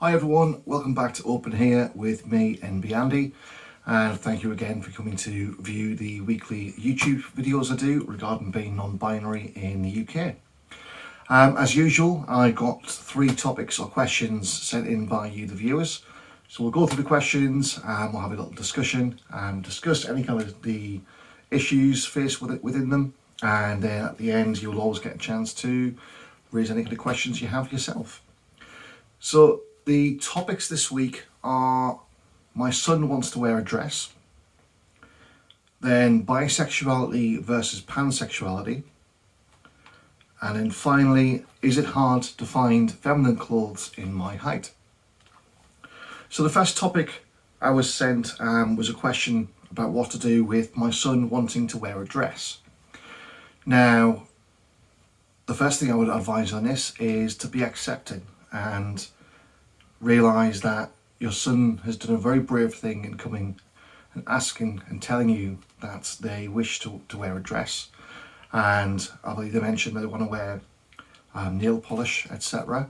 Hi everyone, welcome back to Open Here with me, Enby Andy, and thank you again for coming to view the weekly YouTube videos I do regarding being non-binary in the UK. As usual, I got 3 topics or questions sent in by you, the viewers. So we'll go through the questions and we'll have a little discussion and discuss any kind of the issues faced within them. And then at the end, you'll always get a chance to raise any kind of questions you have yourself. So the topics this week are: my son wants to wear a dress, then bisexuality versus pansexuality, and then finally, is it hard to find feminine clothes in my height? So the first topic I was sent was a question about what to do with my son wanting to wear a dress. Now, the first thing I would advise on this is to be accepting and realise that your son has done a very brave thing in coming and asking and telling you that they wish to wear a dress. And I believe they mentioned that they want to wear nail polish, etc.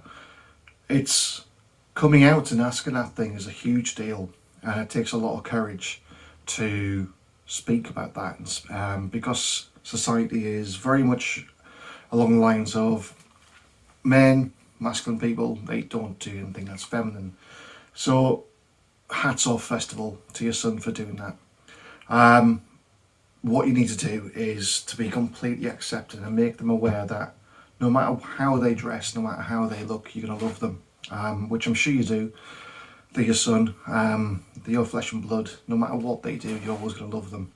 It's coming out and asking that thing is a huge deal, and it takes a lot of courage to speak about that, because society is very much along the lines of men, masculine people, they don't do anything that's feminine. So hats off, festival, to your son for doing that. What you need to do is to be completely accepting and make them aware that no matter how they dress, no matter how they look, you're going to love them, which I'm sure you do. They're your son, they're your flesh and blood. No matter what they do, you're always going to love them.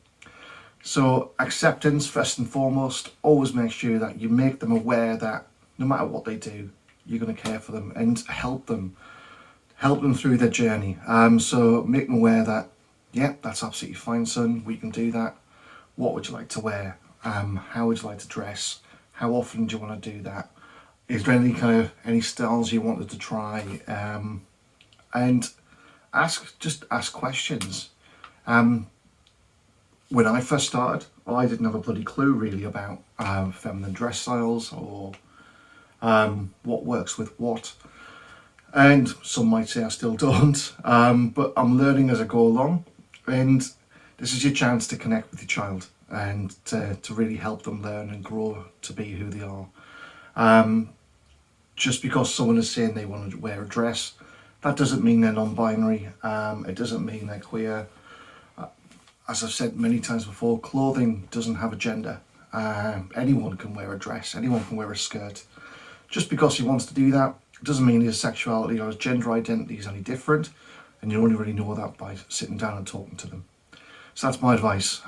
So acceptance, first and foremost. Always make sure that you make them aware that no matter what they do, you're going to care for them and help them through their journey. So make them aware that, yeah, that's absolutely fine, son, we can do that. What would you like to wear? How would you like to dress? How often do you want to do that? Is there any styles you wanted to try? And ask questions. When I first started, I didn't have a bloody clue really about feminine dress styles or what works with what. And some might say I still don't, but I'm learning as I go along. And this is your chance to connect with your child and to really help them learn and grow to be who they are. Just because someone is saying they want to wear a dress, that doesn't mean they're non-binary. It doesn't mean they're queer. As I've said many times before, clothing doesn't have a gender. Anyone can wear a dress, anyone can wear a skirt. Just because he wants to do that doesn't mean his sexuality or his gender identity is any different, and you only really know that by sitting down and talking to them. So that's my advice.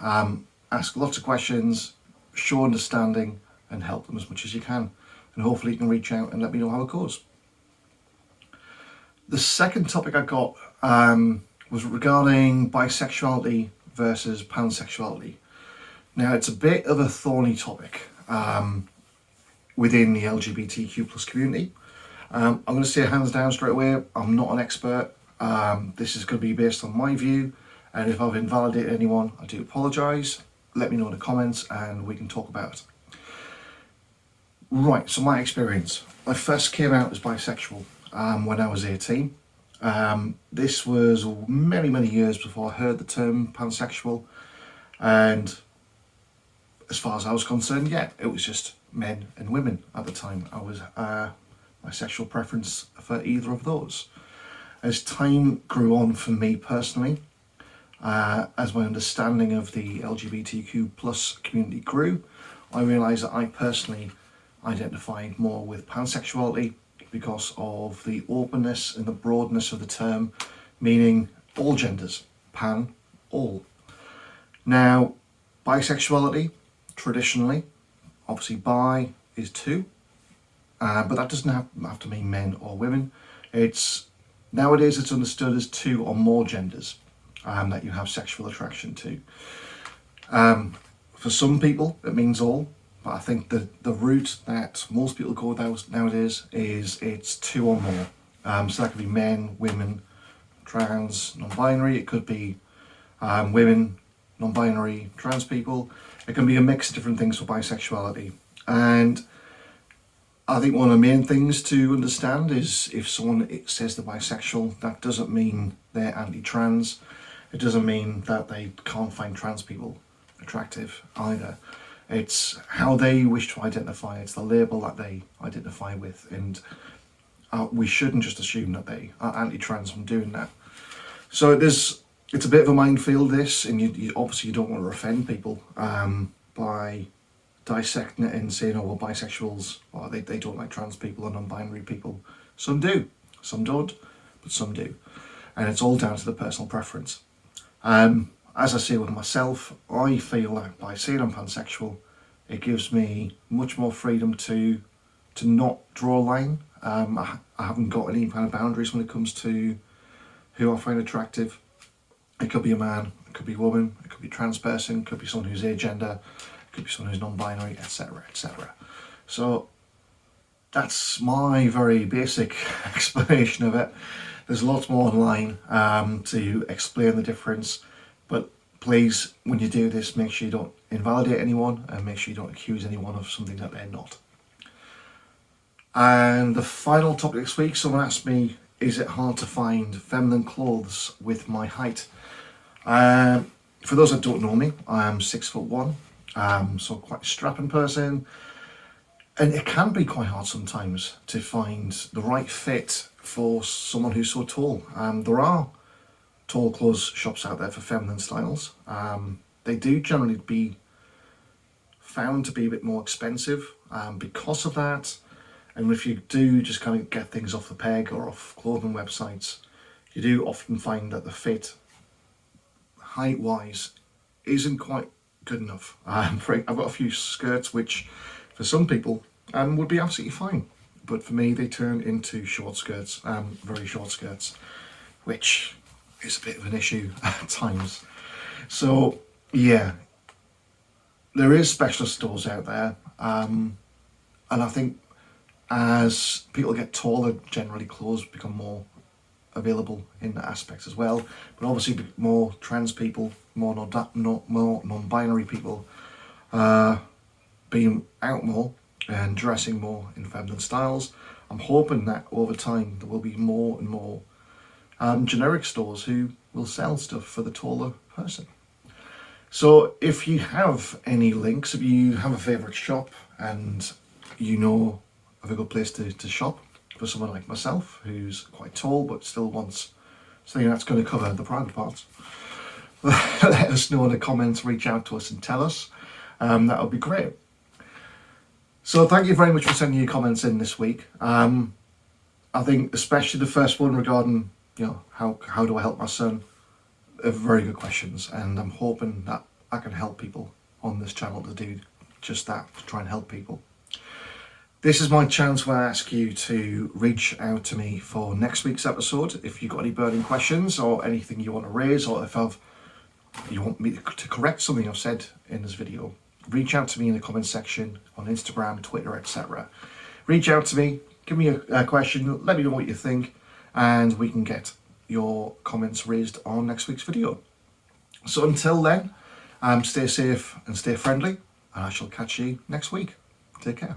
Ask lots of questions, show understanding, and help them as much as you can. And hopefully you can reach out and let me know how it goes. The second topic I got was regarding bisexuality versus pansexuality. Now, it's a bit of a thorny topic within the LGBTQ plus community. I'm going to say hands down straight away, I'm not an expert. This is going to be based on my view, and if I've invalidated anyone, I do apologise. Let me know in the comments and we can talk about it. Right, so my experience. I first came out as bisexual when I was 18. This was many years before I heard the term pansexual, and as far as I was concerned, yeah, it was just men and women at the time. I was my sexual preference for either of those. As time grew on for me personally, as my understanding of the LGBTQ plus community grew, I realised that I personally identified more with pansexuality because of the openness and the broadness of the term, meaning all genders, pan, all. Now, bisexuality, traditionally, obviously bi is 2, but that doesn't have to mean men or women. Nowadays it's understood as 2 or more genders that you have sexual attraction to. For some people it means all, but I think the route that most people go nowadays is it's 2 or more. So that could be men, women, trans, non-binary. It could be women, non-binary, trans people. It can be a mix of different things for bisexuality. And I think one of the main things to understand is if someone says they're bisexual, that doesn't mean they're anti-trans. It doesn't mean that they can't find trans people attractive either. It's how they wish to identify. It's the label that they identify with, and we shouldn't just assume that they are anti-trans from doing that. So it's a bit of a minefield, this, and you obviously you don't want to offend people by dissecting it and saying, oh, well, bisexuals, well, they don't like trans people and non-binary people. Some do, some don't, but some do. And it's all down to the personal preference. As I say with myself, I feel that by saying I'm pansexual, it gives me much more freedom to not draw a line. I haven't got any kind of boundaries when it comes to who I find attractive. It could be a man, it could be a woman, it could be a trans person, it could be someone who's agender, it could be someone who's non-binary, etc., etc. So that's my very basic explanation of it. There's lots more online to explain the difference, but please, when you do this, make sure you don't invalidate anyone and make sure you don't accuse anyone of something that they're not. And the final topic this week, someone asked me, is it hard to find feminine clothes with my height? For those that don't know me, I am 6'1", so quite a strapping person. And it can be quite hard sometimes to find the right fit for someone who's so tall. There are tall clothes shops out there for feminine styles. They do generally be found to be a bit more expensive because of that. And if you do just kind of get things off the peg or off clothing websites, you do often find that the fit, height-wise, isn't quite good enough. I've got a few skirts which, for some people, would be absolutely fine. But for me, they turn into short skirts, very short skirts, which is a bit of an issue at times. So, yeah, there is specialist stores out there. And I think as people get taller, generally clothes become more available in that aspect as well. But obviously more trans people, more non-binary people being out more and dressing more in feminine styles. I'm hoping that over time there will be more and more generic stores who will sell stuff for the taller person. So if you have any links, if you have a favourite shop and you know of a good place to shop for someone like myself who's quite tall but still wants something that's going to cover the private parts, let us know in the comments, reach out to us and tell us. That would be great. So thank you very much for sending your comments in this week. I think especially the first one regarding, how do I help my son, are very good questions, and I'm hoping that I can help people on this channel to do just that, to try and help people. This is my chance where I ask you to reach out to me for next week's episode. If you've got any burning questions or anything you want to raise, or if you want me to correct something I've said in this video, reach out to me in the comment section on Instagram, Twitter, etc. Reach out to me, give me a question, let me know what you think, and we can get your comments raised on next week's video. So until then, stay safe and stay friendly, and I shall catch you next week. Take care.